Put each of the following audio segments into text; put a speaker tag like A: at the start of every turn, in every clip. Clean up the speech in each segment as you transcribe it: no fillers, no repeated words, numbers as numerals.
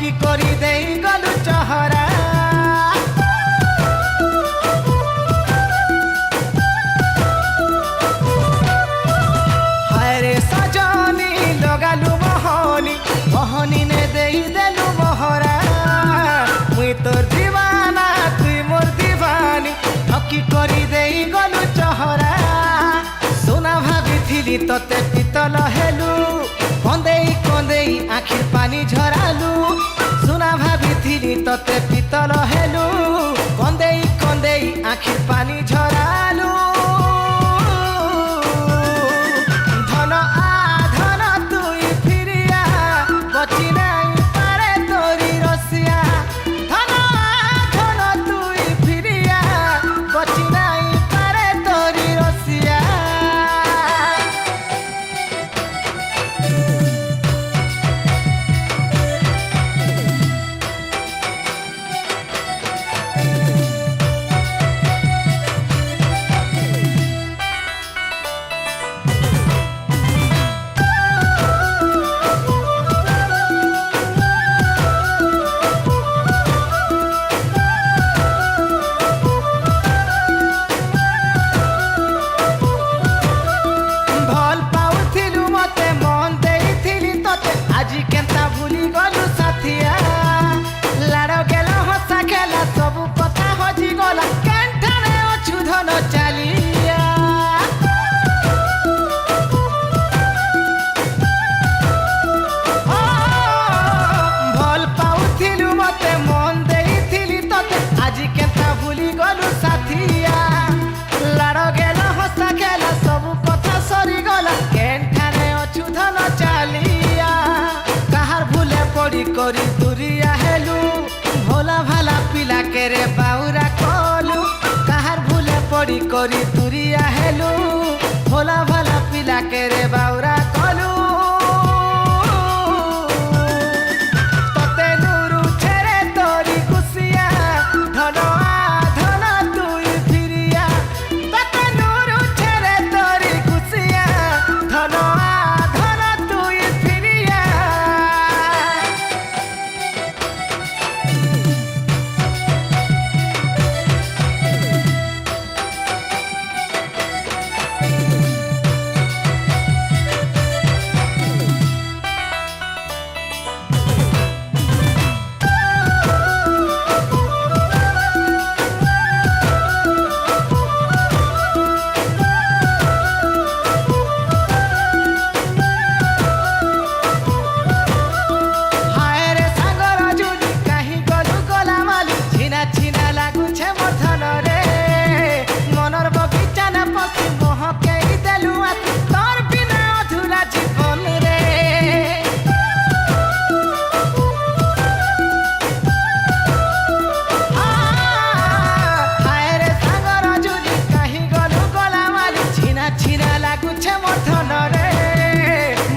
A: ঠকি করি দেই গলু চহরা হায় রে সজনী লগালু মোহনী মোহনী নে দেই দেলু মোহরা মুই তোর দিবানা তুই মোর দিবানী ঠকি করি দেই গলু চহরা সোনা ভাবিথিলি তোতে পিতল হেলু কন্দেই কন্দেই আখির পানি ঝরালু সোনা ভাবিথিলি তোতে পিতল হেলু কন্দেই কন্দেই আখির পানি ঝরালু ধন আধন তুই ফিরিয়া বচি নাই পারে তোরি রসিয়া ধন আধন তুই ফিরিয়া বচি নাই পারে তোরি রসিয়া আজি কেনতা ভুলি গলু সাথিয়া লাড় গেল হসা খেলা সবু কথা হজি গলা কেনঠানে অছু ধন চালিয়া ভাল পাউথিলু মতে মন দেইথিলি তোতে আজি কেনতা ভুলি গলু সাথিয়া লাড় গেল হসা খেলা সবু কথা সরি গলা কেনঠানে অছু ধন চালিয়া পড়ি করি দুরিয়া হেলু ভোলা ভালা পিলা কে রে বাউরা কলু কাহার ভুলে পড়ি করি দুরিয়া হেলু ভোলা ভালা পিলা কে রে বাউরা কলু তোতে নুরু ছেড়ে তোরি কুসিয়া ধন আধন তুই ফিরিয়া তোতে নুরু ছেড়ে তোরি কুসিয়া ধন আধন তুই ফিরিয়া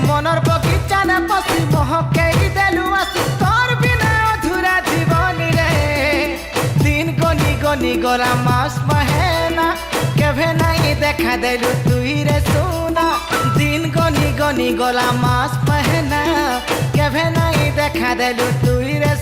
A: মনর বগিচা না পশি মহকেই দেলু আসি তোর বিনা অধুরা জীবনী রে দিন গনি গনি গলা মাস মহেনা কেভে নাই দেখা দেলু তুই রে সোনা দিন গনি গনি গলা মাস মহেনা কেভে নাই দেখা দেলু তুই রে